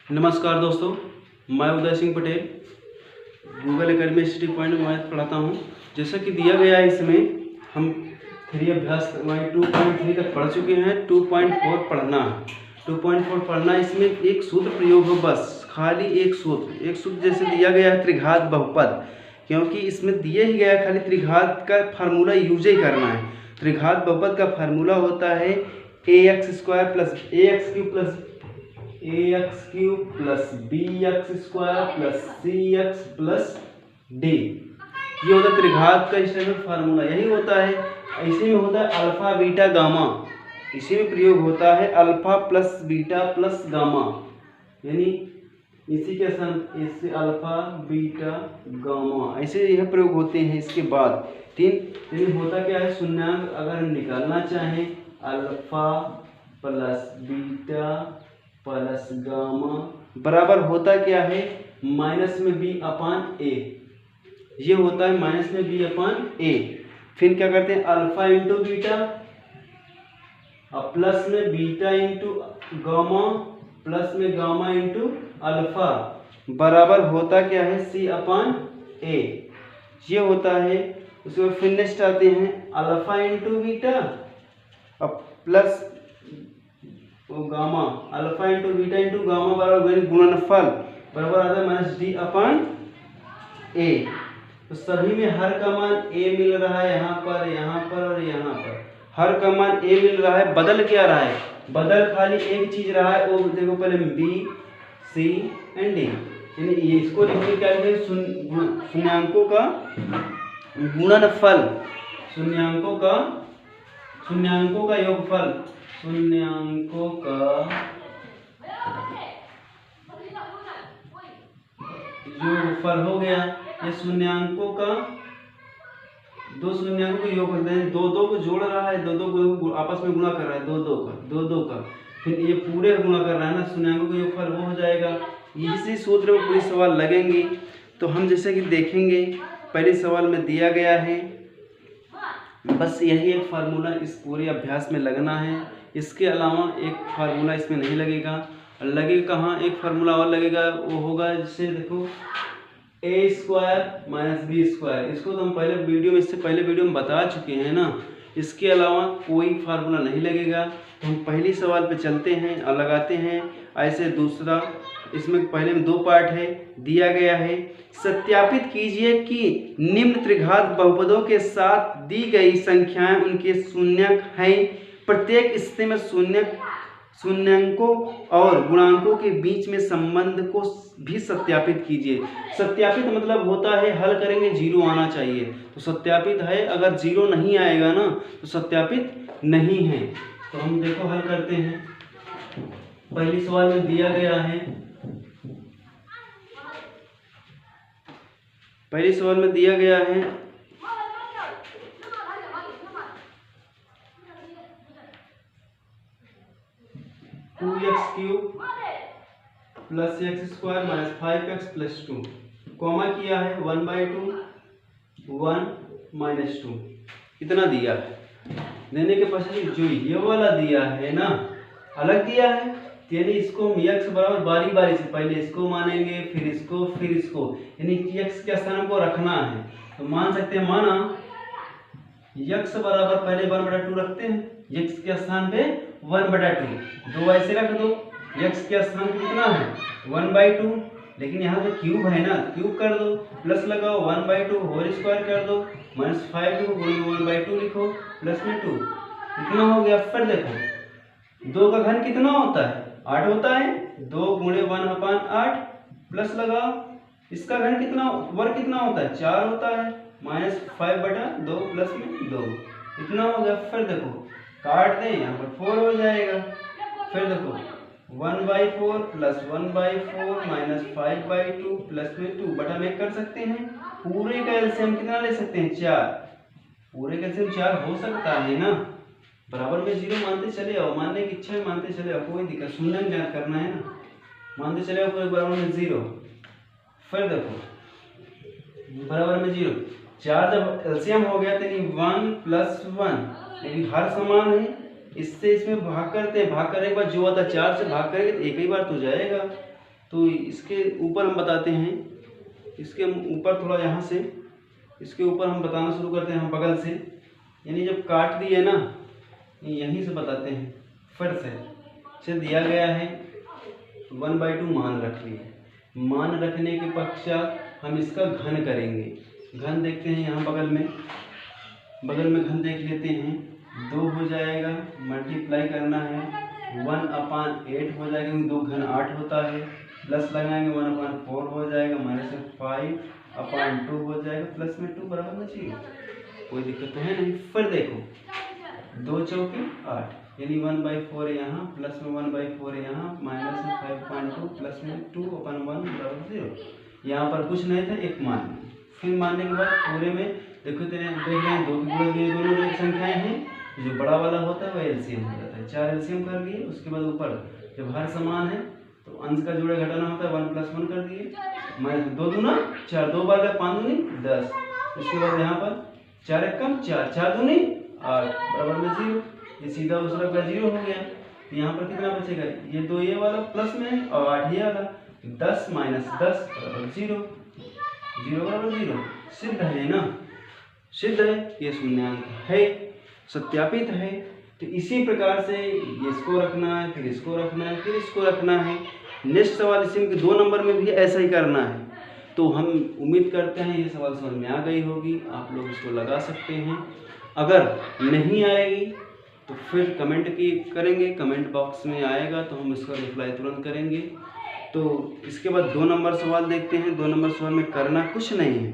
नमस्कार दोस्तों, मैं Uday Singh Patel Google academy study point में मैथ पढ़ाता हूं। जैसा कि दिया गया है, इसमें हम 3 अभ्यास 2.3 तक पढ़ चुके हैं। 2.4 पढ़ना है। 2.4 पढ़ना, इसमें एक सूत्र प्रयोग हो, बस खाली एक सूत्र जैसे दिया गया है त्रिघात बहुपद, क्योंकि इसमें दिया ही गया खाली त्रिघात का फार्मूला यूज ही करना है। त्रिघात बहुपद का फार्मूला होता है ax² plus ax³ plus bx² plus cx plus d। ये होता है त्रिघात का स्टैंडर्ड फार्मूला, यही होता है। इसी में होता है अल्फा बीटा गामा, इसी में प्रयोग होता है alpha plus beta plus gamma, यानी इसी के साथ इससे अल्फा बीटा गामा, ऐसे यह प्रयोग होते हैं। इसके बाद 3 होता क्या है, शून्यांक अगर निकालना चाहें alpha plus beta plus gamma बराबर होता क्या है, माइनस में बी अपान ए। ये होता है माइनस में बी अपान ए। फिर क्या करते हैं, अल्फा इंटू बीटा और प्लस में बीटा इंटू गामा प्लस में गामा इंटू अल्फा बराबर होता क्या है, सी अपान ए। ये होता है। उसके बाद फिर नेक्स्ट आते हैं अल्फा इंटू बीटा और plus gamma, alpha into beta into gamma बराबर गुणनफल बराबर आता है माइनस डी अपान ए। तो सभी में हर का मान ए मिल रहा है, यहाँ पर और यहाँ पर हर का मान ए मिल रहा है। बदल क्या रहा है, बदल खाली एक चीज रहा है, वो देखो पहले बी सी एंड डी, यानी इसको लिखने क्या लिखे, शून्यांकों का गुणनफल, शून्यांकों का योगफल, शून्यांकों का योगफल हो गया। ये शून्यांकों का, दो शून्यांकों का योगफल है, दो को जोड़ रहा है, दो को आपस में गुणा कर रहा है, दो का फिर ये पूरे गुणा कर रहा है ना, शून्यांकों का योगफल वो हो जाएगा। इसी सूत्र में पूरे सवाल लगेंगे। तो हम जैसे कि देखेंगे, पहले सवाल में दिया गया है, बस यही एक फार्मूला इस पूरे अभ्यास में लगना है। इसके अलावा एक फार्मूला इसमें नहीं लगेगा। लगेगा कहाँ, एक फार्मूला और लगेगा, वो होगा जैसे देखो a² माइनस b²। इसको तो हम पहले वीडियो में, इससे पहले वीडियो में बता चुके हैं ना। इसके अलावा कोई फार्मूला नहीं लगेगा। तो हम पहली सवाल पे चलते हैं और लगाते हैं। ऐसे दूसरा, इसमें पहले में 2 पार्ट है, दिया गया है, सत्यापित कीजिए कि निम्न त्रिघात बहुपदों के साथ दी गई संख्याएं उनके शून्यक हैं। प्रत्येक स्थिति में शून्यंकों और गुणांकों के बीच में संबंध को भी सत्यापित कीजिए। सत्यापित मतलब होता है हल करेंगे 0 आना चाहिए, तो सत्यापित है। अगर 0 नहीं आएगा ना तो सत्यापित नहीं है। तो हम देखो हल करते हैं। पहली सवाल में दिया गया है, पहली सवाल में दिया गया है 2x³ plus x² minus 5x plus 2, comma किया है 1/2 1 माइनस 2, इतना दिया है। देने के पश्चात जो ये वाला दिया है ना, अलग दिया है, यानी इसको x बराबर बारी बारी से पहले इसको मानेंगे, फिर इसको, यानी x के स्थान को रखना है। तो मान सकते हैं, माना x बराबर पहले 1/2 रखते हैं, x के स्थान पे 1/2, 2 ऐसे रख दो। x के स्थान पे कितना है 1/2, लेकिन यहाँ पे क्यूब है ना, क्यूब कर दो, प्लस लगाओ 1/2 होल स्क्वायर कर दो, माइनस 5 को 1/2 लिखो, प्लस में 2, इतना हो गया। फिर देखो 2 का घन कितना होता है, 8 होता है, 2 गुणे 1/8 प्लस लगाओ, इसका घन कितना, वर्ग कितना होता है, 4 होता है, माइनस 5/2 प्लस में 2, इतना हो गया। फिर देखो काट दें, यहाँ पर 4 हो जाएगा। फिर देखो 1/4 प्लस 1/4 माइनस 5/2 प्लस में 2 बटा में कर सकते हैं। पूरे का एलसीएम कितना ले सकते हैं, 4, पूरे का एलसीएम 4 हो सकता है ना। बराबर में 0 मानते चले आओ, मानने की इच्छा है मानते चले आओ, कोई दिक्कत, शून्य ज्ञात करना है ना, मानते चले आओ, कोई बराबर में 0। फिर देखो बराबर में 0, 4 जब एलसीएम हो गया तो 1 प्लस 1, लेकिन हर समान है, इससे इसमें भाग करते हैं, भाग करने के बाद जो आता है 4 से भाग करेंगे तो एक ही बार तो जाएगा। तो इसके ऊपर हम बताते हैं, इसके ऊपर थोड़ा यहाँ से इसके ऊपर हम बताना शुरू करते हैं, हम बगल से, यानी जब काट दिए ना यहीं से बताते हैं। फिर से दिया गया है 1/2 मान रख लिए। मान रखने के पश्चात हम इसका घन करेंगे। घन देखते हैं यहाँ बगल में घन देख लेते हैं। 2 हो जाएगा, मल्टीप्लाई करना है 1/8 हो जाएगा, 2 घन 8 होता है, प्लस लगाएंगे 1/4 हो जाएगा, माइनस 5/2 हो जाएगा, प्लस में 2 बराबर में 0। कोई दिक्कत तो है नहीं। फिर देखो 2 चौके 8, यानी 1/4 यहाँ, प्लस में 1/4 यहाँ, माइनस में 5/2, प्लस में 2/1 बराबर 0। यहाँ पर कुछ नहीं था, एक मान। फिर मानने के बाद पूरे में देखो देख रहे हैं 2 के गुणा दिए, दोनों एक संख्याएं हैं, जो बड़ा वाला होता है वह एलसीएम हो जाता है। 4 एलसीएम कर लिए। उसके बाद ऊपर जब हर समान है तो अंश का जोड़े घटाना होता है, 1 + 1 कर दिए, माइनस 2 दूना 4, 2 बार 5 दूनी 10। उसके बाद यहाँ पर 4 एक कम 4, 4 दूनी 8 बराबर में 0। ये सीधा दूसरा का 0 हो गया। यहाँ पर कितना बचेगा, ये 2 ये वाला प्लस में और 8 ये वाला, 10 - 10 बराबर 0, 0 बराबर 0। सिद्ध है ना, सिद्ध है, ये शून्याङ्क है, सत्यापित है। तो इसी प्रकार से ये इसको रखना है, फिर इसको रखना है, फिर इसको रखना है। नेक्स्ट सवाल इसी में 2 नंबर में भी ऐसा ही करना है। तो हम उम्मीद करते हैं ये सवाल समझ में आ गई होगी, आप लोग इसको लगा सकते हैं। अगर नहीं आएगी तो फिर कमेंट करेंगे, कमेंट बॉक्स में आएगा तो हम इसका रिप्लाई तुरंत करेंगे। तो इसके बाद 2 नंबर सवाल देखते हैं। 2 नंबर सवाल में करना कुछ नहीं है,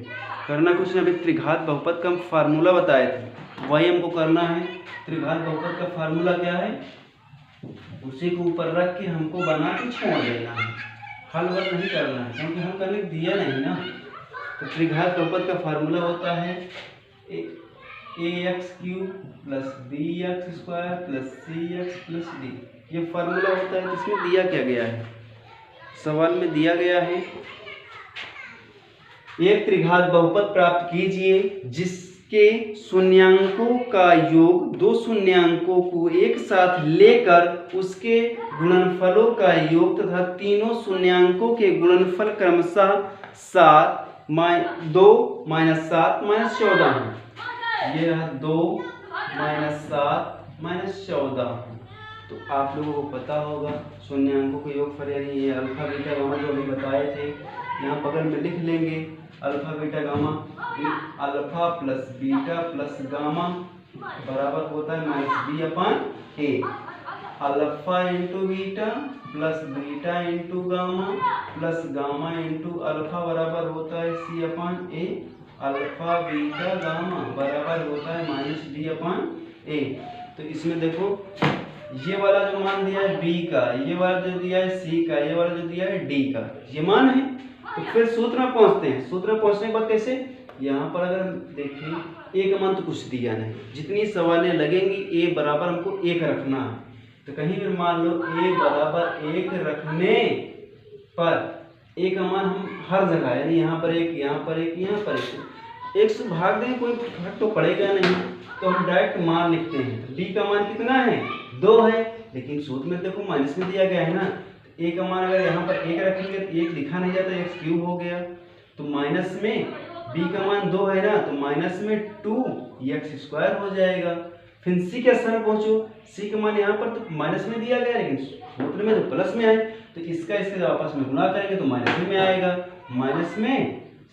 अभी त्रिघात बहुपद का फार्मूला बताए थे, वही हमको करना है। त्रिघात बहुपद का फार्मूला क्या है, उसी को ऊपर रख के हमको बना के छोड़ देना है, हल वल नहीं करना है, क्योंकि हम करने दिया नहीं ना। तो त्रिघात बहुपद का फार्मूला होता है ax³ + bx² + cx + d। ये फार्मूला होता है। इसमें दिया क्या गया है, सवाल में दिया गया है एक त्रिघात बहुपद प्राप्त कीजिए जिसके शून्याङ्कों का योग 2 शून्याङ्कों को एक साथ लेकर उसके गुणनफलों का योग तथा तीनों शून्याङ्कों के गुणनफल क्रमशः 7, 2, -7, -14 है। ये रहा 2, -7, -14। तो आप लोगों को पता होगा शून्याङ्कों के योगफल, यानी ये अल्फा बीटा गामा जो अभी बताए थे, यहाँ बगल में लिख लेंगे alpha beta gamma. Alpha plus beta plus gamma बराबर होता है -b/a। Alpha into beta plus beta into gamma plus gamma into alpha बराबर होता है c/a। अल्फा बीटा गामा बराबर होता है -b/a। तो इसमें देखो ये वाला जो मान दिया है b का, ये वाला जो दिया है c का, ये वाला जो दिया है d का, ये मान है। तो फिर सूत्र में पहुंचते हैं। सूत्र में पहुंचने के बाद कैसे, यहाँ पर अगर देखें a का मान तो कुछ दिया नहीं, जितनी सवालें लगेंगी a बराबर हमको 1 रखना है। तो कहीं भी मान लो a बराबर 1 रखने पर a का मान हम हर जगह, यानी यहाँ पर 1, यहाँ पर 1, यहाँ पर 1 से भाग दें, कोई फर्क तो पड़ेगा नहीं, तो हम डायरेक्ट मान लिखते हैं। तो d का मान कितना है, 2 है, लेकिन सूत्र में देखो माइनस में दिया गया है ना। a का मान अगर यहाँ पर 1 रखेंगे तो 1 लिखा नहीं जाता, x³ हो गया। तो माइनस में b का मान 2 है ना, तो माइनस में 2x² हो जाएगा। फिर c के स्थान पहुंचो, c का मान यहाँ पर तो माइनस में दिया गया, लेकिन सूत्र में तो प्लस में है, तो इसका इसके आपस में गुणा करेंगे तो माइनस में आएगा, माइनस में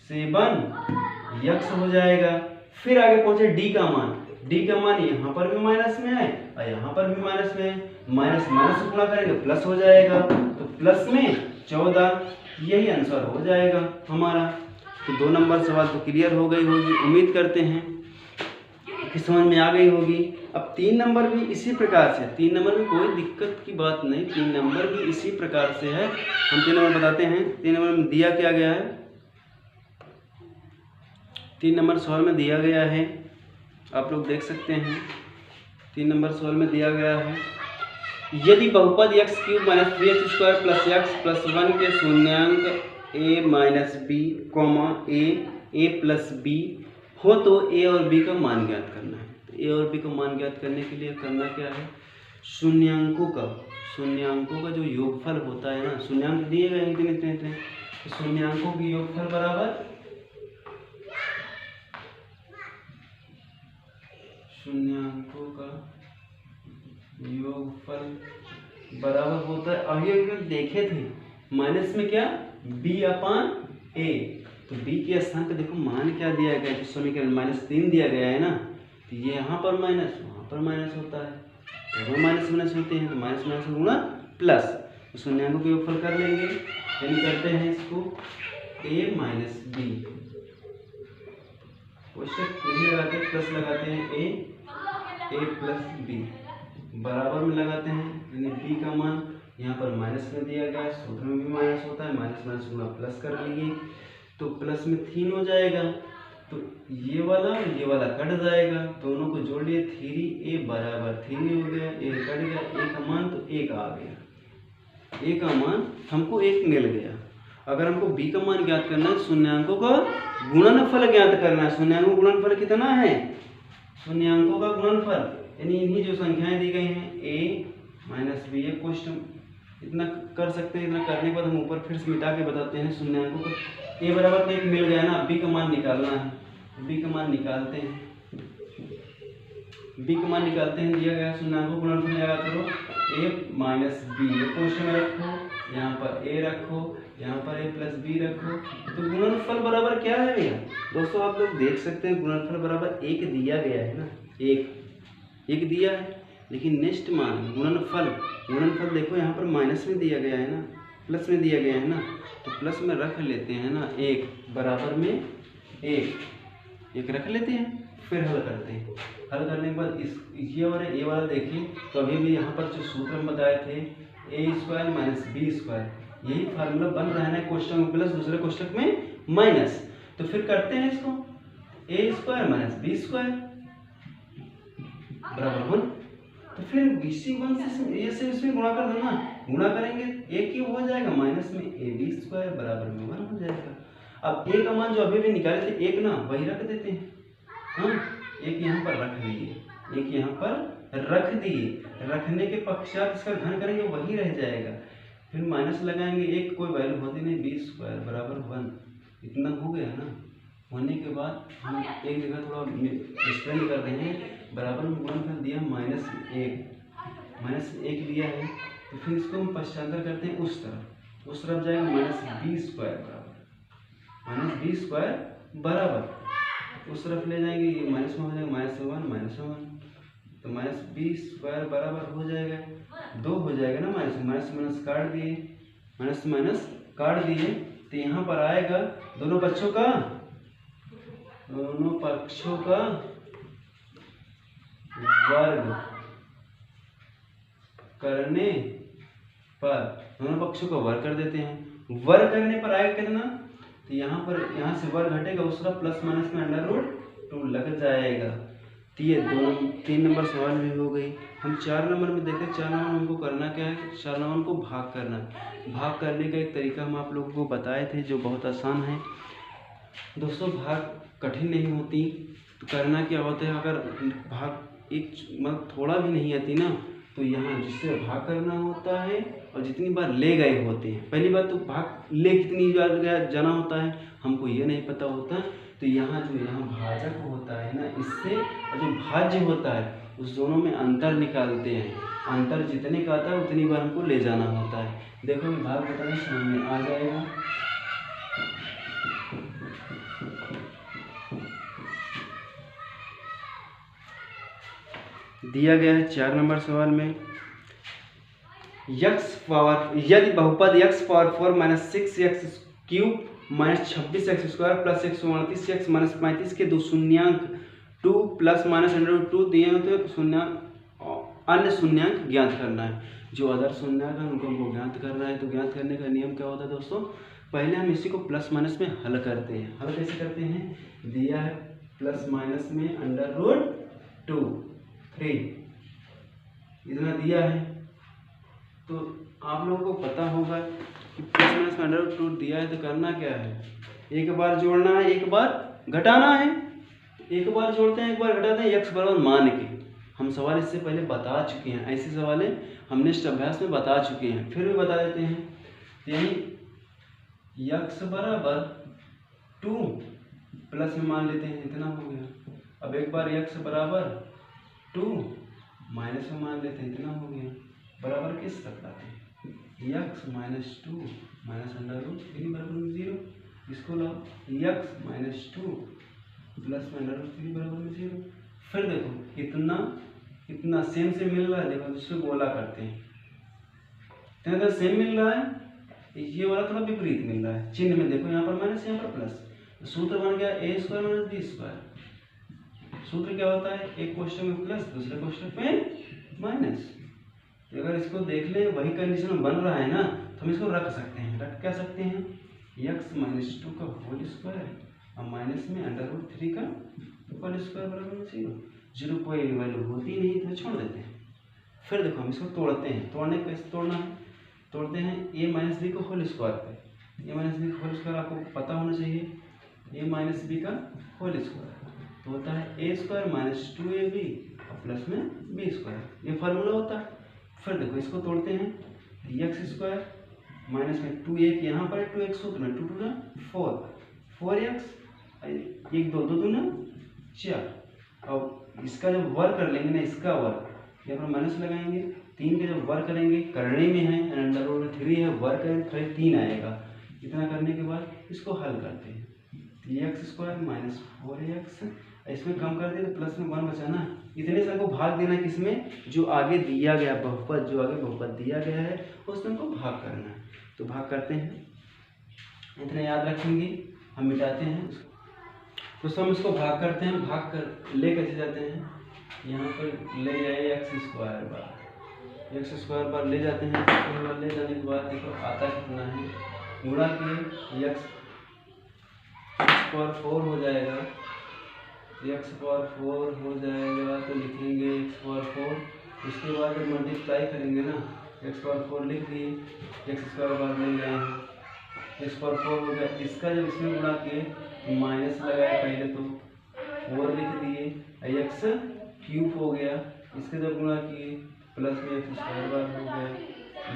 7x हो जाएगा। फिर आगे पहुंचे d का मान, d का मान यहाँ पर भी माइनस में है और यहाँ पर भी माइनस में है, माइनस माइनस गुणा करेंगे प्लस हो जाएगा, तो प्लस में 14, यही आंसर हो जाएगा हमारा। तो 2 नंबर सवाल तो क्लियर हो गई होगी, उम्मीद करते हैं कि समझ में आ गई होगी। अब 3 नंबर भी इसी प्रकार से, 3 नंबर में कोई दिक्कत की बात नहीं, 3 नंबर भी इसी प्रकार से है। हम 3 नंबर बताते हैं। 3 नंबर में दिया क्या गया है, 3 नंबर सवाल में दिया गया है, आप लोग देख सकते हैं। 3 नंबर सवाल में दिया गया है यदि बहुपद x³ - 3x² + x + 1 के शून्याङ्क a - b, a + b हो तो a और b का मान ज्ञात करना है। तो a और b का मान ज्ञात करने के लिए करना क्या है, शून्याङ्कों शून्यांकों का जो योगफल होता है ना, शून्यांक दिए गए इतने इतने इतने, तो शून्यांकों की योगफल बराबर शून्यांकों का योगफल बराबर होता है। अभी अगर देखे थे माइनस में क्या b/a, तो b के स्थान पे देखो मान क्या दिया गया है, समीकरण -3 दिया गया है ना, तो ये यहाँ पर माइनस वहाँ पर माइनस होता है, दोनों माइनस माइनस होते हैं, तो माइनस माइनस गुणा प्लस, तो शून्यांकों का योगफल कर लेंगे, यानी करते हैं इसको a माइनस b, कोष्टक नहीं लगाते प्लस लगाते हैं a प्लस b बराबर में लगाते हैं, यानी b का मान यहाँ पर माइनस में दिया गया है, सूत्र में भी माइनस होता है, माइनस माइनस गुणा प्लस कर लीजिए, तो प्लस में 3 हो जाएगा, तो ये वाला कट जाएगा, दोनों को जोड़ लिए 3a बराबर 3 हो गया, a कट गया, a का मान तो 1 आ गया, a का मान हमको 1 मिल गया। अगर हमको b का मान ज्ञात करना है, शून्यांकों का गुणनफल ज्ञात करना है। शून्यांकों का गुणनफल कितना है, शून्यांकों का गुणनफल यानी इन्हीं जो संख्याएं दी गई हैं a माइनस b, ये क्वेश्चन इतना कर सकते हैं। इतना करने के बाद हम ऊपर फिर से मिटा के बताते हैं। शून्यांकों को a बराबर तो 1 मिल गया ना, b का मान निकालना है, b का मान निकालते हैं, b का मान निकालते हैं, दिया गया शून्यांकों को गुणनफल याद करो a माइनस b, ये क्वेश्चन में रखो, यहाँ पर a रखो, यहाँ पर a प्लस b रखो, तो गुणनफल बराबर क्या है भैया दोस्तों, आप लोग देख सकते हैं गुणनफल बराबर 1 दिया गया है ना, 1 दिया है, लेकिन नेक्स्ट मान गुणनफल देखो यहाँ पर माइनस में दिया गया है ना, प्लस में दिया गया है ना, तो प्लस में रख लेते हैं ना, 1 बराबर में 1 रख लेते हैं, फिर हल करते हैं। हल करने के बाद इस ये और ए वाला देखिए, तो अभी भी यहाँ पर जो सूत्र हम बताए थे a² माइनस b², यही फार्मूला बन रहा है ना, कोष्टक में प्लस दूसरे कोष्टक में माइनस, तो फिर करते हैं इसको a² माइनस b² बराबर 1, तो फिर इसी 1 से इसमें गुणा कर देना, गुणा करेंगे a क्यूब हो जाएगा, माइनस में ab² बराबर में 1 हो जाएगा। अब a का मान जो अभी भी निकाले थे 1 ना, वही रख देते हैं, हाँ 1 यहाँ पर रख दिए, 1 यहाँ पर रख दिए, रखने के पश्चात इसका घन करेंगे वही रह जाएगा, फिर माइनस लगाएंगे, 1 कोई वैल्यू होती नहीं, b² बराबर 1, इतना हो गया ना। होने के बाद हम एक जगह थोड़ा एक्सप्लेन कर रहे हैं, बराबर में गुणन कर दिया -1 लिया है, तो फिर इसको हम पश्चांतर करते हैं उस तरफ जाएगा -b² बराबर उस तरफ ले जाएंगे, ये माइनस में हो जाएगा, -1 तो -b² बराबर हो जाएगा 2 हो जाएगा ना, माइनस माइनस काट दिए, तो यहाँ पर आएगा दोनों पक्षों का वर्ग करने पर, दोनों पक्षों का वर्ग कर देते हैं, वर्ग करने पर आएगा कितना, तो यहाँ से वर्ग घटेगा, उस तरफ प्लस माइनस में √2 लग जाएगा। तो ये 3 नंबर सवाल भी हो गई। हम 4 नंबर में देखें, 4 नंबर में हमको करना क्या है, 4 नंबर को भाग करना है। भाग करने का एक तरीका हम आप लोगों को बताए थे जो बहुत आसान है दोस्तों, भाग कठिन नहीं होती, तो करना क्या होता है, अगर भाग एक मतलब थोड़ा भी नहीं आती ना, तो यहाँ जिससे भाग करना होता है और जितनी बार ले गए होते हैं, पहली बात तो भाग ले कितनी बार जाना होता है हमको ये नहीं पता होता, तो यहाँ भाजक होता है ना, इससे और जो भाज्य होता है उस दोनों में अंतर निकालते हैं, अंतर जितने का आता है उतनी बार हमको ले जाना होता है। देखो भाग बताने समझ में आ जाएगा। दिया गया है 4 नंबर सवाल में, यदि बहुपद x⁴ minus 6x³ minus 26x² plus 129x minus 35 के दो शून्यांक 2 प्लस माइनस √2 दिए हो, तो अन्य शून्यांक ज्ञात करना है। जो अदर शून्यांक है उनको हमको ज्ञात करना है। तो ज्ञात करने का नियम क्या होता है दोस्तों, पहले हम इसी को प्लस माइनस में हल करते हैं। हल कैसे करते हैं, दिया है प्लस माइनस में √2 3 इतना दिया है, तो आप लोगों को पता होगा कि प्लस माइनस में √2 दिया है, तो करना क्या है, एक बार जोड़ना है, एक बार घटाना है। एक बार जोड़ते हैं, एक बार घटाते हैं, x बराबर मान के हम सवाल इससे पहले बता चुके हैं, ऐसे सवाल हम नेक्स्ट अभ्यास में बता चुके हैं, फिर भी बता देते हैं। यानी x बराबर 2 प्लस में मान लेते हैं, इतना हो गया। अब एक बार x बराबर 2 माइनस में मान लेते हैं, इतना हो गया। बराबर किस तक लाते हैं, x minus 2 minus under root 3 बराबर 0। इसको लाओ, x माइनस 2 प्लस में अंडर रूट 3 बराबर 0। फिर देखो इतना सेम से मिल रहा है, देखो इसको गोला करते हैं, इतना सेम मिल रहा है, ये वाला थोड़ा विपरीत मिल रहा है। चिन्ह में देखो, यहाँ पर माइनस यहाँ पर प्लस, तो सूत्र बन गया ए स्क्वायर माइनस बी स्क्वायर। सूत्र क्या होता है, एक क्वेश्चन में प्लस दूसरे क्वेश्चन में माइनस। अगर इसको देख ले वही कंडीशन बन रहा है ना, तो हम इसको रख सकते हैं। रख क्या सकते हैं, x माइनस 2 का होल स्क्वायर और माइनस में अंडर रूट 3 का होल स्क्वायर बराबर 0। 0 कोई वैल्यू होती नहीं तो छोड़ देते हैं। फिर देखो हम इसको तोड़ते हैं, तोड़ने कैसे तोड़ना है, तोड़ते हैं a माइनस बी को होल स्क्वायर पे। a माइनस बी का होल स्क्वायर आपको पता होना चाहिए, a माइनस बी का होल स्क्वायर तो होता है a स्क्वायर माइनस 2ab और प्लस में b स्क्वायर, ये फार्मूला होता है। फिर देखो इसको तोड़ते हैं, x स्क्वायर माइनस में 2 एक यहाँ पर 2x सूत्र में 2 2 4 4x 1 2 2 2 4। अब इसका जब वर्क कर लेंगे ना, इसका वर्क यहाँ पर माइनस लगाएंगे, 3 के जब वर्क करेंगे, करने में है अंडर रूट 3 है, वर्क करेंगे फिर 3 आएगा। इतना करने के बाद इसको हल करते हैं, x स्क्वायर माइनस 4x, इसमें कम कर दे तो प्लस में 1 बचाना। इतने से हमको भाग देना है, किसमें, जो आगे दिया गया बहुपद, जो आगे बहुपद दिया गया है उसमें हमको भाग करना है। तो भाग करते हैं, इतना याद रखेंगे। हम मिटाते हैं तो हम इसको भाग करते हैं, भाग कर ले कैसे जाते हैं, यहाँ पर ले जाए x स्क्वायर बार ले जाते हैं। बार ले जाने के बाद देखो आता कितना है, गुणा के x स्क्वायर 4 हो जाएगा, x स्क्वायर 4 हो जाएगा तो लिखेंगे x स्क्वायर 4। उसके बाद जब मल्टीप्लाई करेंगे ना, x स्क्वायर 4 लिख दिए, x स्क्वायर बार ले गए हैं, x स्क्वायर 4 हो गया। इसका जब इसमें गुणा किए माइनस लगाए, पहले तो 4 लिख दिए, x क्यूब हो गया। इसके जब गुणा किए प्लस में x स्क्वायर बार हो गया,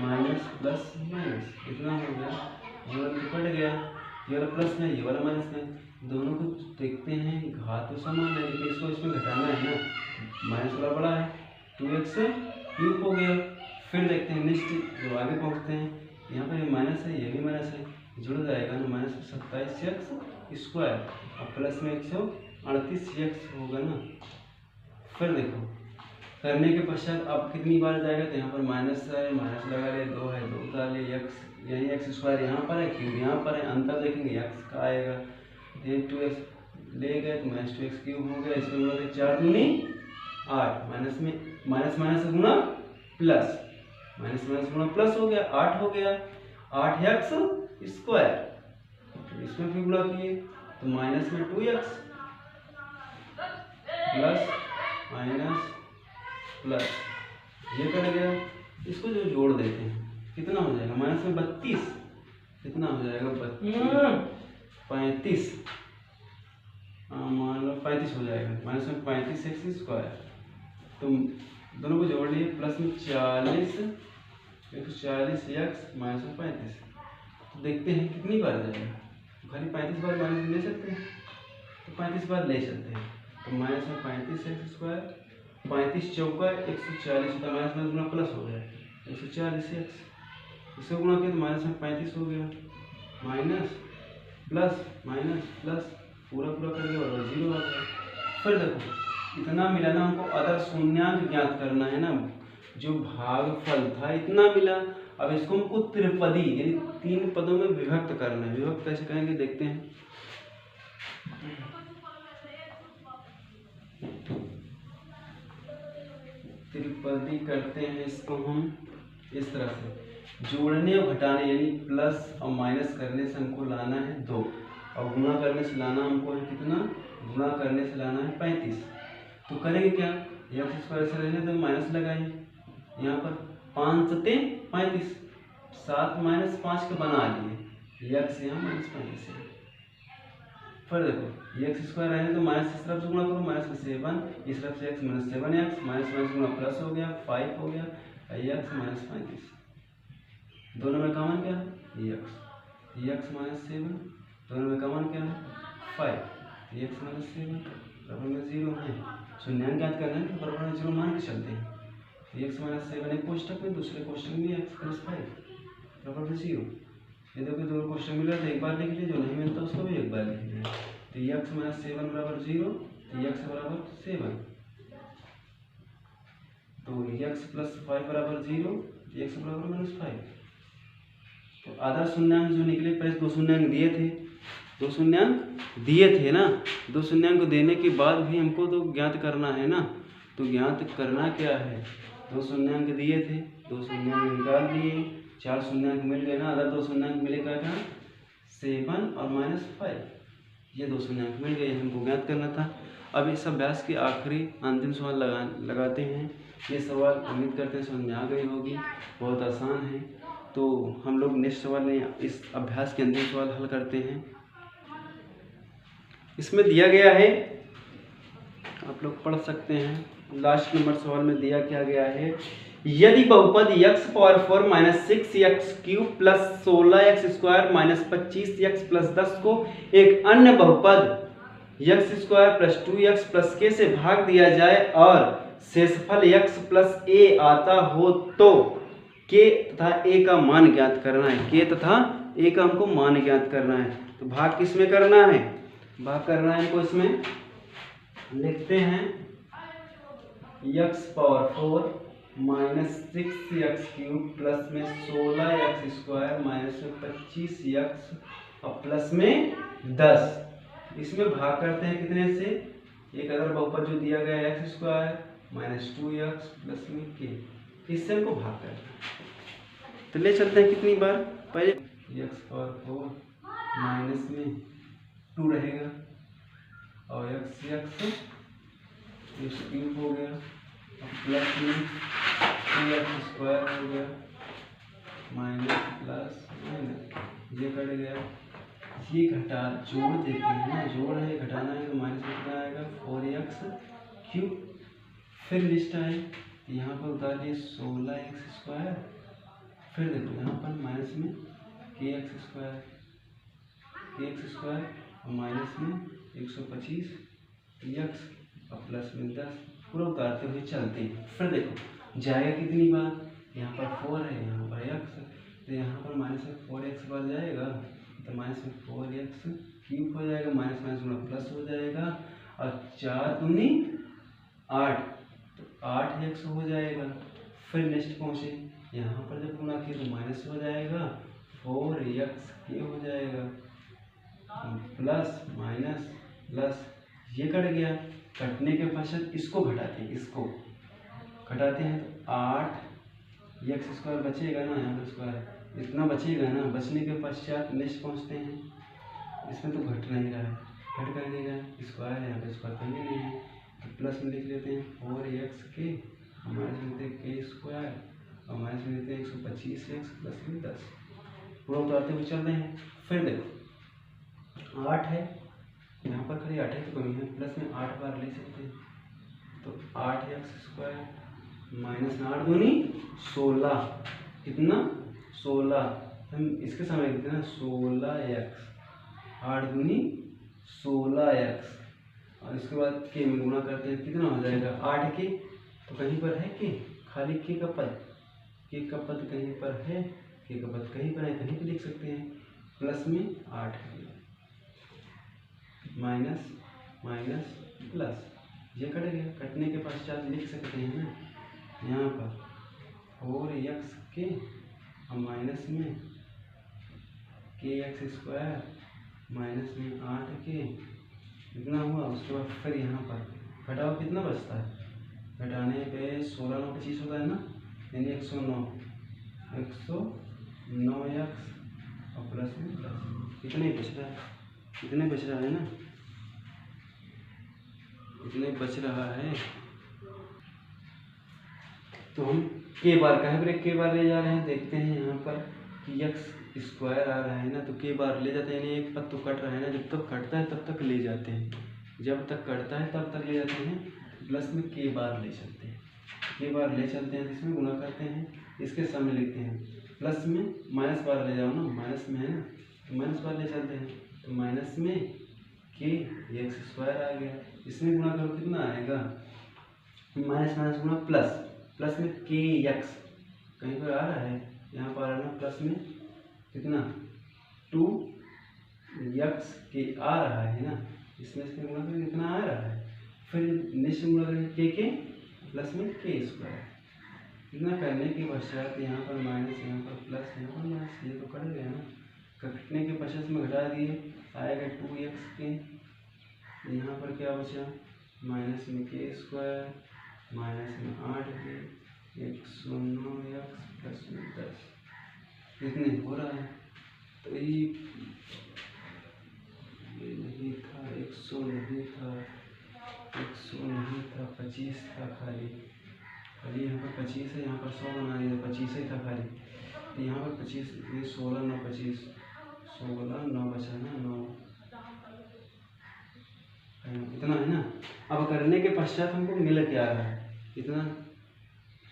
माइनस प्लस माइनस इतना हो गया, ये वाला निकट गया, ये वाला प्लस में ये वाला माइनस में, दोनों को देखते हैं घात तो समान है, लेकिन इसको इसमें घटाना है ना, माइनस वाला बड़ा है, 2x क्यूब हो गया। फिर देखते हैं नेक्स्ट जो आगे पहुँचते हैं, यहाँ पर ये माइनस है, ये भी माइनस है, जुड़ जाएगा ना, माइनस 27x स्क्वायर और प्लस में 138x होगा ना। फिर देखो करने के पश्चात अब कितनी बार जाएगा, तो यहाँ पर माइनस है, माइनस लगा ले, 2 है 2 उतार ले, x यही x स्क्वायर यहाँ पर है, क्यूब यहाँ पर है, अंतर देखेंगे x का आएगा, ये 2x ले गए तो माइनस 2x क्यूब हो गया। इसमें गुणा 4 दूनी 8, माइनस में माइनस माइनस गुणा प्लस, माइनस माइनस गुणा प्लस हो गया, 8 हो गया, 8x स्क्वायर। इसमें फिर गुणा किए तो माइनस में 2x प्लस माइनस प्लस, ये कर गया। इसको जो जोड़ देते हैं कितना हो जाएगा, माइनस में 32, कितना हो जाएगा 35, मान लो 35 हो जाएगा, माइनस में 35x स्क्वायर। तो दोनों को जोड़ लिए, प्लस में 40 140x माइनस में 35। तो देखते हैं कितनी बार जाएगा, खाली 35 बार माइनस ले सकते हैं, तो 35 बार ले सकते हैं। तो माइनस में 35x स्क्वायर, 35 चौका 140 होता है, माइनस में गुना प्लस हो गया 140x, इससे गुणा किया तो माइनस में 35 हो गया, माइनस प्लस पूरा करके और 0 आ गया। फिर देखो इतना मिला ना, हमको अदर शून्यांक ज्ञात करना है ना, जो भागफल था इतना मिला। अब इसको हमको त्रिपदी यानी 3 पदों में विभक्त करना है। विभक्त कैसे करेंगे देखते हैं। त्रिपदी करते हैं इसको हम इस तरह से, जोड़ने और घटाने यानी प्लस और माइनस करने से हमको लाना है 2 और गुणा करने से लाना हमको है कितना, गुणा करने से लाना है 35। तो करेंगे क्या, x स्क्वायर से रहने तो माइनस लगाएं, यहाँ पर 5 सते 35, 7 माइनस 5 का बना लिए, x यहाँ माइनस 35 है। फिर देखो ये एक्स स्क्वायर आएगा तो माइनस इस तरफ से गुणा करो, माइनस में 7, इस तरफ से x minus 7x, minus minus गुणा प्लस हो गया 5 हो गया, एक्स माइनस 35, दोनों में कॉमन क्या है एक्स माइनस 7, दोनों में कॉमन क्या है 5, एक्स माइनस 7 बराबर में 0 है। शून्यांक ज्ञात करना है तो बराबर में 0 मान के चलते हैं। एक्स माइनस 7 एक कोष्टक में, दूसरे कोष्टक में एक्स प्लस 5 बराबर में 0। ये देखो दो कोष्टक मिला तो एक बार लिख लिया, जो नहीं मिलता उसको भी एक बार लिख लिया। तो एक्स माइनस 7 बराबर 0, तो एक्स बराबर 7, तो एक्स प्लस 5 बराबर 0, एक्स बराबर माइनस 5। तो आधा शून्यांक जो निकले, पहले दो शून्यांक दिए थे, दो शून्यांक दिए थे ना, दो शून्यांक को देने के बाद भी हमको तो ज्ञात करना है ना। तो ज्ञात करना क्या है, दो शून्यांक दिए थे, दो शून्यांक निकाल दिए, चार शून्यांक मिल गए ना, अगर दो शून्यांक मिलेगा क्या 7 और माइनस 5, ये दो शून्यांक मिल गए, हमको ज्ञात करना था। अब इस अभ्यास के आखिरी अंतिम सवाल लगाते हैं। ये सवाल उम्मीद करते हैं समझ में आ गई होगी, बहुत आसान है। तो हम लोग नेक्स्ट सवाल में इस अभ्यास के अंतिम सवाल हल करते हैं। इसमें दिया गया है, आप लोग पढ़ सकते हैं, लास्ट नंबर सवाल में दिया क्या गया है, यदि बहुपद x power 4 minus 6x cube plus 16x square minus 25x plus 10 को एक अन्य बहुपद x square plus 2x plus k से भाग दिया जाए और शेषफल x प्लस a आता हो तो k तथा a का मान ज्ञात करना है। k तथा a का हमको मान ज्ञात करना है। तो भाग किस में करना है, भाग करना है हमको, इसमें लिखते हैं x power 4 minus 6x cube plus में 16x स्क्वायर माइनस में 25x और प्लस में 10। इसमें भाग करते हैं कितने से, एक अदर बहुपद जो दिया गया है x square minus 2x plus में k, इससे हमको भाग करना है। तो ले चलते हैं कितनी बार, पहले x पावर 4 माइनस में 2 रहेगा और x क्यूब हो गया, प्लस में 2x स्क्वायर हो गया माइनस प्लस माइनस, ये कट गया, ये घटा जोड़ देते हैं ना, जोड़ है घटाना है तो माइनस कितना आएगा 4x क्यूब। फिर लिस्ट आए, यहाँ पर उतार लिए 16x स्क्वायर, फिर देखो यहाँ पर माइनस में kx स्क्वायर और माइनस में 125x और प्लस में 10, पूरा उतारते हुए चलते हैं। फिर देखो जाएगा कितनी बार, यहाँ पर 4 है, यहाँ पर x, तो यहाँ पर माइनस में 4x बार जाएगा तो माइनस में 4x क्यूब हो जाएगा, माइनस माइनस गुणा प्लस हो जाएगा और 4 दूनी 8, तो 8x हो जाएगा। फिर नेक्स्ट पहुँचे, यहाँ पर जब गुणा किए तो माइनस हो जाएगा 4x के हो जाएगा, प्लस माइनस प्लस, ये कट गया, कटने के पश्चात इसको घटाते हैं, इसको घटाते हैं तो 8x स्क्वायर बचेगा ना, यहाँ पर स्क्वायर इतना बचेगा ना, बचने के पश्चात नेक्स्ट पहुँचते हैं, इसमें तो घट नहीं रहा है, घट कर नहीं रहा है, स्क्वायर है, यहाँ पर स्क्वायर कहीं नहीं है, तो प्लस में लिख लेते हैं 4x के, माइनस में लेते हैं k स्क्वायर और माइनस में लेते हैं 125x प्लस में 10, पूरा उतारते हुए चल रहे हैं। फिर देखो 8 है, यहाँ पर खाली 8 की कमी है, प्लस में 8 बार ले सकते हैं, तो 8x स्क्वायर माइनस 8 दूनी 16, कितना 16, हम इसके समय लिखते हैं 16x, 8 दूनी 16x और इसके बाद के में गुणा करते हैं, कितना हो जाएगा 8 के, तो कहीं पर है के, खाली के का पद कहीं पर है, के का पद कहीं पर है, कहीं पर लिख सकते हैं, प्लस में 8 माइनस माइनस प्लस, ये कट गया, कटने के पश्चात लिख सकते हैं ना, यहाँ पर 4x के और माइनस में kx स्क्वायर माइनस में 8 के, इतना हुआ। उसके बाद फिर यहाँ पर घटाओ, कितना बचता है, घटाने पे 16 9 25 होता है ना, यानी 109x और प्लस में 10, इतने बच रहा है, इतने बच रहा है ना, इतने बच रहा है। तो हम के बार कहे ब्रेक के बार ले जा रहे हैं, देखते हैं यहाँ पर कि x स्क्वायर आ रहा है ना, तो के बार ले जाते हैं, यानी एक पद तो कट रहा है ना, जब तक कटता है तब तक ले जाते हैं, जब तक कटता है तब तक ले जाते हैं, प्लस में के बार ले चलते हैं, के बार ले चलते हैं, इसमें गुना करते हैं, इसके सामने लिखते हैं, प्लस में माइनस बार ले जाओ ना, माइनस में है ना, तो माइनस बार ले चलते हैं, तो माइनस में के एक्स स्क्वायर आ गया, इसमें गुना करो कितना आएगा, माइनस माइनस गुना प्लस, प्लस में के एक्स कहीं पर आ रहा है, यहाँ पर आ रहा है प्लस में कितना 2 एक्स के आ रहा है ना, इसमें इसमें गुना करके कितना आ रहा है, फिर निश्चित गुना करके के प्लस में के स्क्वायर, इतना करने के पश्चात यहाँ पर माइनस, यहाँ पर प्लस, यहाँ पर माइनस, ये तो कट गया ना, कटने के पश्चात में घटा दिए, आएगा 2x के, यहाँ पर क्या बचा, माइनस में के स्क्वायर, माइनस में 8 के, 109x प्लस में 10, इतने हो रहा है। तो ये नहीं था, 100 नहीं था, 100 नहीं था, 25 था खाली, यहाँ पर 25 है, यहाँ पर 100 बना दिया, 25 ही था खाली, तो यहाँ पर 25, ये 16 9 25, 16 9 बचा ना, 9 इतना है ना। अब करने के पश्चात हमको मिल क्या रहा है, इतना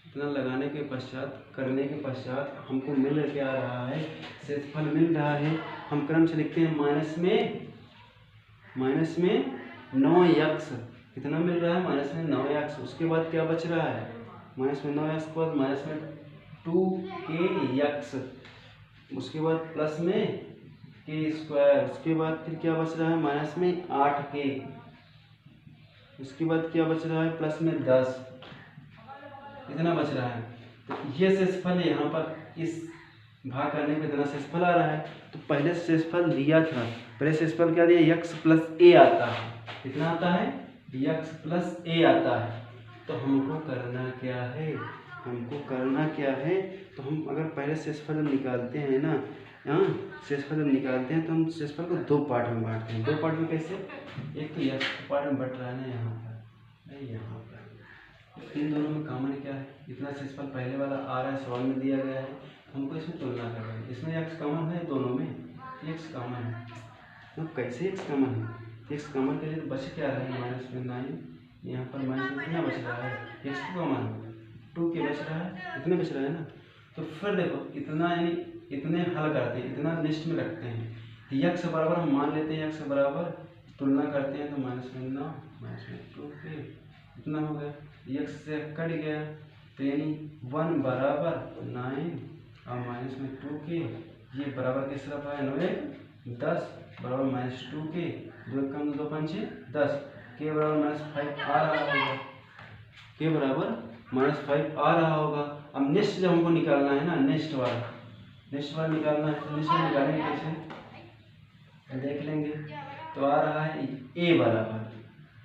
इतना लगाने के पश्चात, करने के पश्चात हमको मिल क्या रहा है, शेषफल मिल रहा है। हम क्रम से लिखते हैं, माइनस में 9x, कितना मिल रहा है, माइनस में 9x, उसके बाद क्या बच रहा है, माइनस में 9x के बाद माइनस में 2kx, उसके बाद प्लस में के स्क्वायर, उसके बाद फिर क्या बच रहा है, माइनस में 8k, उसके बाद क्या बच रहा है, प्लस में 10, इतना बच रहा है। तो ये शेषफल यहाँ पर इस भाग करने पे इतना शेषफल आ रहा है। तो पहले शेषफल दिया था, पहले शेषफल क्या दिया, x प्लस a आता है, कितना आता है, x प्लस a आता है। तो हमको करना क्या है, हमको करना क्या है, तो हम अगर पहले शेषफल निकालते हैं ना, यहाँ शेषफल जब निकालते हैं तो हम शेषफल को 2 पार्ट में बांटते हैं। 2 पार्ट में कैसे, एक तो x पार्ट में बट रहा है ना, यहाँ पर, यहाँ पर, इन दोनों में कॉमन क्या है, इतना शेषफल पहले वाला आ रहा है, सवाल में दिया गया है, हमको इसमें तुलना कर रहे हैं, इसमें x कॉमन है, दोनों में x कॉमन है, तो कैसे x कॉमन है, x कॉमन के लिए तो बच क्या रहा है, माइनस में 9, यहाँ पर माइनस में कितना बच रहा है, x कॉमन 2 के बच रहा है, इतने बच रहा है ना। तो फिर देखो इतना, यानी इतने हल करते हैं, इतना लिस्ट में रखते हैं, x बराबर हम मान लेते हैं, x बराबर तुलना करते हैं, तो माइनस में 9 माइनस में 2 के इतना हो गया, x से कट गया, तो यानी 1 बराबर 9 और माइनस में 2 के, ये बराबर किस तरफ आया, 9 10 बराबर माइनस 2 के, 2 कम 2 5 10, के बराबर -5 आ रहा होगा, के बराबर -5 आ रहा होगा। अब नेक्स्ट जब हमको निकालना है ना, नेक्स्ट बार निकालना है, तो नेक्स्ट बार निकालेंगे कैसे देख लेंगे। तो आ रहा है a बराबर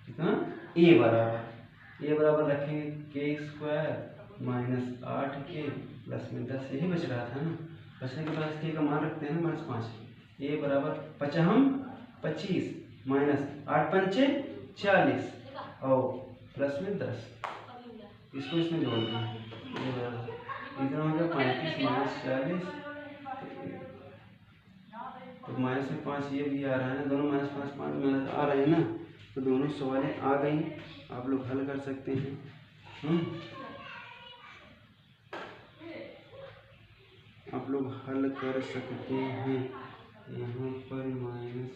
कितना, a बराबर रखेंगे के स्क्वायर माइनस 8k प्लस में 10, यही बच रहा था ना, बचने के बाद के का मान रखते हैं ना -5, a बराबर 25 माइनस 8 पंचे 40 और प्लस में 10, इसको इसमें जोड़ दें, इतना हो गया 35 माइनस 40, तो माइनस में 5 ये भी आ रहा है ना, दोनों -5 5 आ रहे हैं ना, तो दोनों सवालें आ गई, आप लोग हल कर सकते हैं। आप लोग हल कर सकते हैं, यहाँ पर माइनस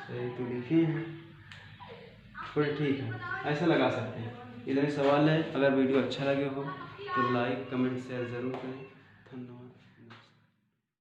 सही तो लिखे हैं, थोड़े ठीक है, ऐसा लगा सकते हैं। इतने सवाल है, अगर वीडियो अच्छा लगे हो तो लाइक कमेंट शेयर ज़रूर करें। धन्यवाद।